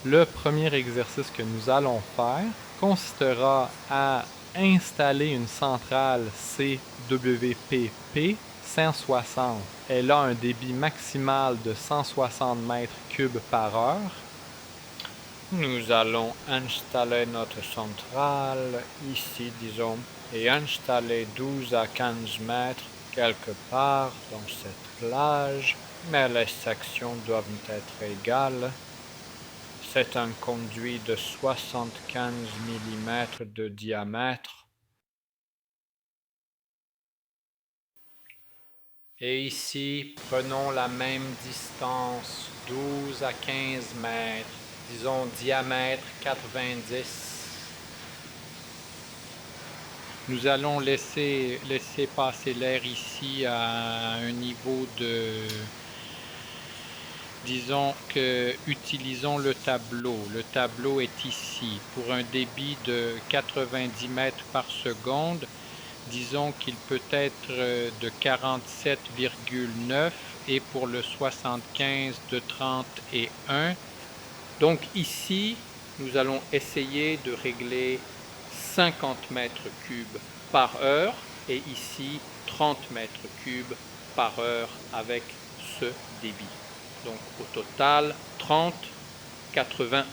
Le premier exercice que nous allons faire consistera à installer une centrale CWPP 160. Elle a un débit maximal de 160 mètres cubes par heure. Nous allons installer notre centrale ici, disons, et installer 12 à 15 mètres quelque part dans cette plage, mais les sections doivent être égales. C'est un conduit de 75 mm de diamètre. Et ici, prenons la même distance, 12 à 15 mètres, disons diamètre 90. Nous allons laisser passer l'air ici à un niveau de... Disons que utilisons le tableau. Le tableau est ici. Pour un débit de 90 mètres par seconde, disons qu'il peut être de 47,9 et pour le 75 de 31. Donc ici, nous allons essayer de régler 50 mètres cubes par heure et ici 30 mètres cubes par heure avec ce débit. Donc au total 30, 80,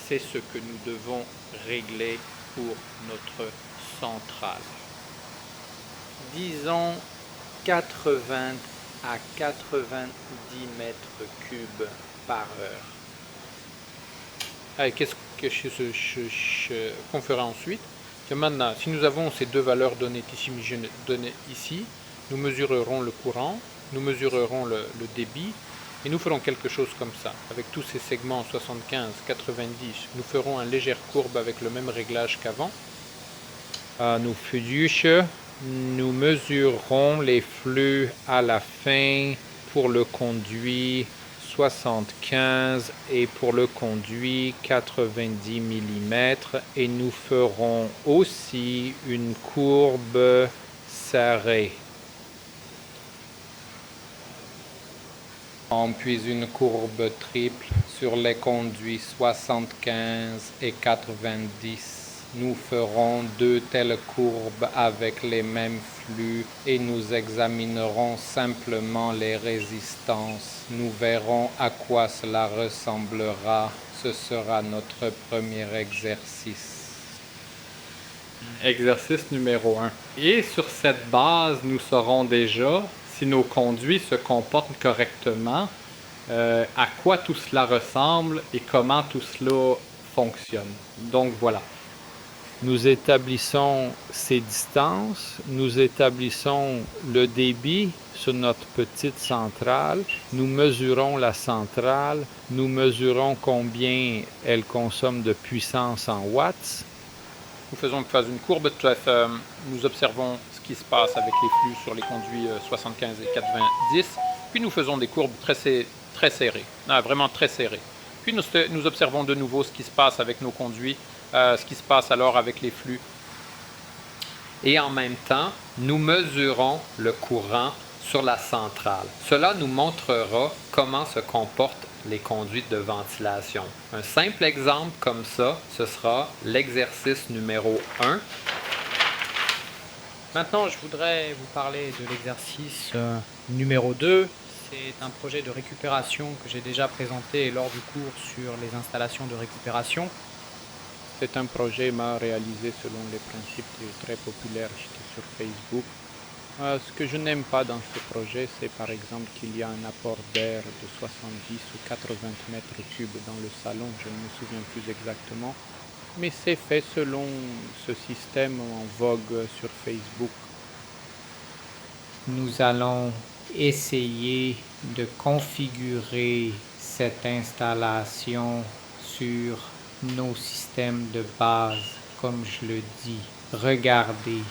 c'est ce que nous devons régler pour notre centrale. Disons 80 à 90 mètres cubes par heure. Allez, qu'est-ce qu'on fera ensuite? Maintenant, si nous avons ces deux valeurs données ici, nous mesurerons le courant, nous mesurerons le débit, et nous ferons quelque chose comme ça. Avec tous ces segments 75, 90, nous ferons une légère courbe avec le même réglage qu'avant. Nous mesurerons les flux à la fin pour le conduit 75 et pour le conduit 90 mm et nous ferons aussi une courbe serrée. Puis une courbe triple sur les conduits 75 et 90. Nous ferons deux telles courbes avec les mêmes flux et nous examinerons simplement les résistances. Nous verrons à quoi cela ressemblera. Ce sera notre premier exercice. Exercice numéro 1. Et sur cette base, nous saurons déjà si nos conduits se comportent correctement, à quoi tout cela ressemble et comment tout cela fonctionne. Donc voilà. Nous établissons ces distances, nous établissons le débit sur notre petite centrale, nous mesurons la centrale, nous mesurons combien elle consomme de puissance en watts. Nous faisons une courbe, nous observons ce qui se passe avec les flux sur les conduits 75 et 90, puis nous faisons des courbes très serrées, vraiment très serrées. Puis nous observons de nouveau ce qui se passe avec nos conduits, ce qui se passe alors avec les flux. Et en même temps, nous mesurons le courant sur la centrale. Cela nous montrera comment se comportent les conduites de ventilation. Un simple exemple comme ça, ce sera l'exercice numéro 1. Maintenant, je voudrais vous parler de l'exercice numéro 2. C'est un projet de récupération que j'ai déjà présenté lors du cours sur les installations de récupération. C'est un projet réalisé selon les principes très populaires sur Facebook. Ce que je n'aime pas dans ce projet, c'est par exemple qu'il y a un apport d'air de 70 ou 80 mètres cubes dans le salon, je ne me souviens plus exactement, mais c'est fait selon ce système en vogue sur Facebook. Nous allons essayer de configurer cette installation sur nos systèmes de base, comme je le dis. Regardez.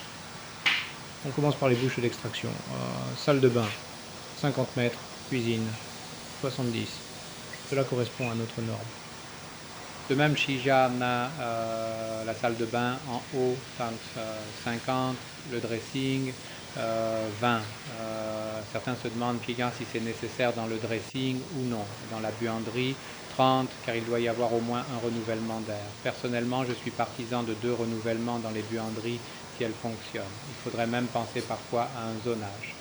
On commence par les bouches d'extraction. Salle de bain, 50 mètres, cuisine, 70. Cela correspond à notre norme. De même, si j'y a la salle de bain en haut, 50, le dressing, 20. Certains se demandent, clients, si c'est nécessaire dans le dressing ou non. Dans la buanderie, 30, car il doit y avoir au moins un renouvellement d'air. Personnellement, je suis partisan de 2 renouvellements dans les buanderies si elles fonctionnent. Il faudrait même penser parfois à un zonage.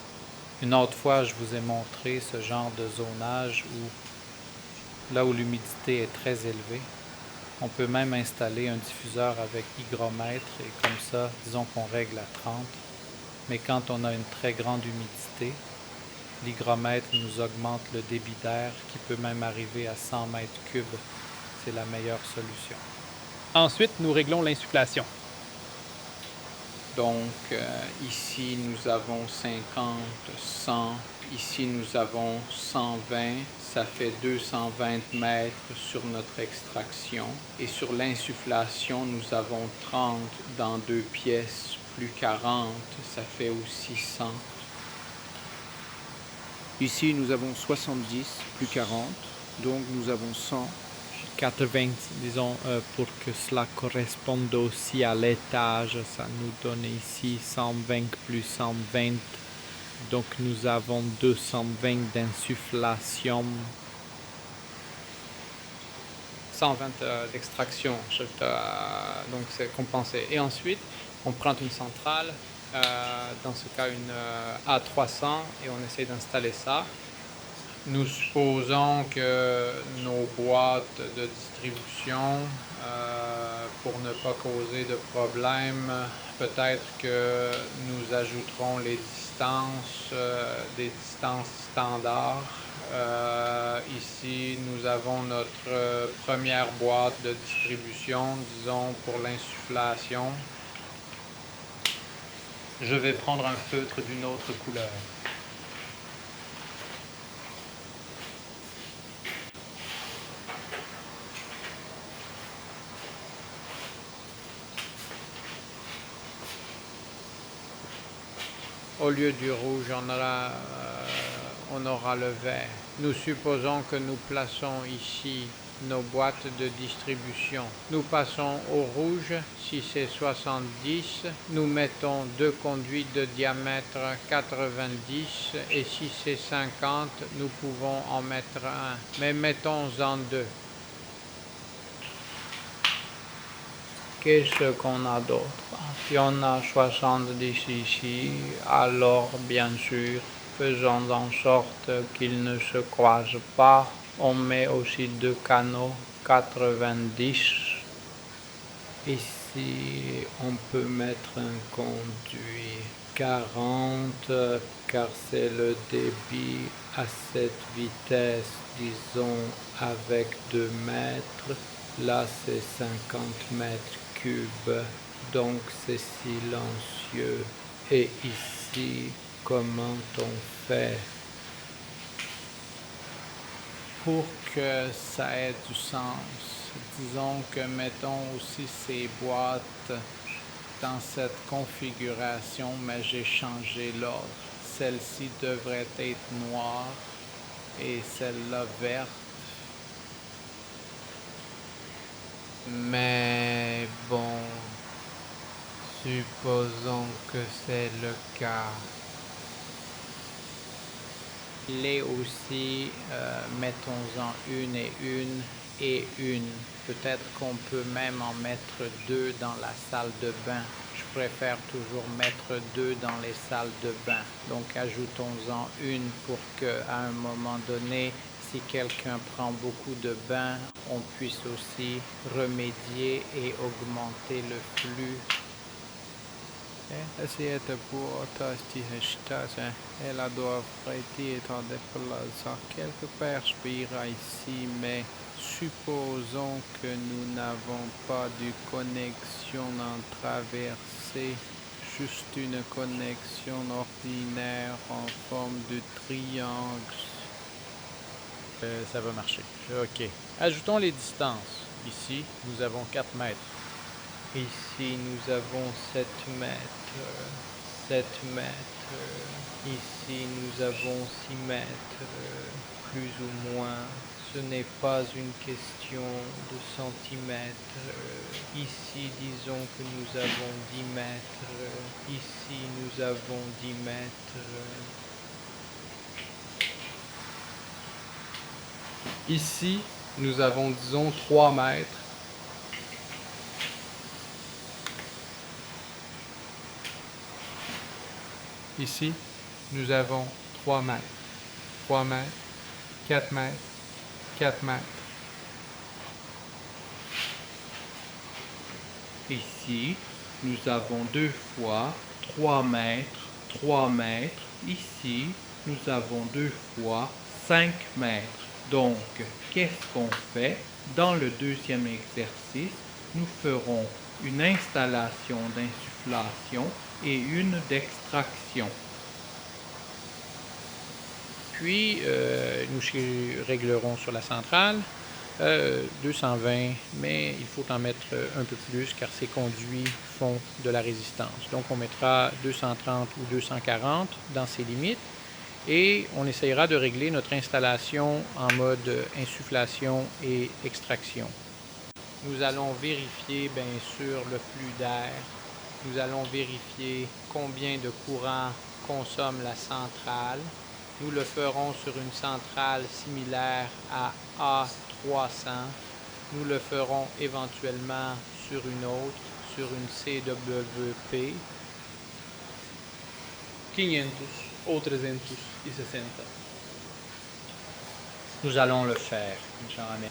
Une autre fois, je vous ai montré ce genre de zonage là où l'humidité est très élevée. On peut même installer un diffuseur avec hygromètre et comme ça, disons qu'on règle à 30. Mais quand on a une très grande humidité, l'hygromètre nous augmente le débit d'air qui peut même arriver à 100 mètres cubes. C'est la meilleure solution. Ensuite, nous réglons l'insufflation. Donc, ici, nous avons 50, 100. Ici, nous avons 120. Ça fait 220 mètres sur notre extraction. Et sur l'insufflation, nous avons 30 dans 2 pièces, plus 40. Ça fait aussi 100. Ici, nous avons 70 plus 40, donc nous avons 100. 80, disons, pour que cela corresponde aussi à l'étage, ça nous donne ici 120 plus 120. Donc nous avons 220 d'insufflation. 120 d'extraction, donc c'est compensé. Et ensuite, on prend une centrale, dans ce cas une A300, et on essaie d'installer ça. Nous supposons que nos boîtes de distribution, pour ne pas causer de problème, peut-être que nous ajouterons les distances, des distances standards. Ici, nous avons notre première boîte de distribution, disons pour l'insufflation. Je vais prendre un feutre d'une autre couleur. Au lieu du rouge, on aura le vert. Nous supposons que nous plaçons ici nos boîtes de distribution. Nous passons au rouge, si c'est 70, nous mettons 2 conduits de diamètre 90 et si c'est 50, nous pouvons en mettre un, mais mettons-en 2. Qu'est-ce qu'on a d'autre? Si on a 70 ici, alors bien sûr, faisons en sorte qu'ils ne se croisent pas. On met aussi 2 canaux 90. Ici, on peut mettre un conduit 40, car c'est le débit à cette vitesse, disons avec 2 mètres. Là, c'est 50 mètres cubes, donc c'est silencieux. Et ici, comment on fait pour que ça ait du sens? Disons que mettons aussi ces boîtes dans cette configuration, mais j'ai changé l'ordre. Celle-ci devrait être noire et celle-là verte. Mais bon, supposons que c'est le cas. Les aussi, mettons-en une et une. Peut-être qu'on peut même en mettre 2 dans la salle de bain. Je préfère toujours mettre 2 dans les salles de bain. Donc ajoutons-en une pour qu'à un moment donné, si quelqu'un prend beaucoup de bains, on puisse aussi remédier et augmenter le flux. Sieltä puolesta elle doit être déplacée quelque part ici, mais supposons que nous n'avons pas de connexion en traversée, juste une connexion ordinaire en forme de triangle. Ça va marcher. OK. Ajoutons les distances. Ici, nous avons 4 mètres. Ici, nous avons 7 mètres. 7 mètres. Ici, nous avons 6 mètres. Plus ou moins. Ce n'est pas une question de centimètres. Ici, disons que nous avons 10 mètres. Ici, nous avons 10 mètres. Ici, nous avons, disons, 3 mètres. Ici, nous avons 3 mètres. 3 mètres, 4 mètres, 4 mètres. Ici, nous avons 2 fois 3 mètres, 3 mètres. Ici, nous avons 2 fois 5 mètres. Donc, qu'est-ce qu'on fait? Dans le deuxième exercice, nous ferons une installation d'insufflation et une d'extraction. Puis, nous réglerons sur la centrale 220, mais il faut en mettre un peu plus car ces conduits font de la résistance. Donc, on mettra 230 ou 240 dans ces limites et on essayera de régler notre installation en mode insufflation et extraction. Nous allons vérifier, bien sûr, le flux d'air. Nous allons vérifier combien de courant consomme la centrale. Nous le ferons sur une centrale similaire à A300. Nous le ferons éventuellement sur une autre, sur une CWP. 500 ou 360. Nous allons le faire, Jean-Amé.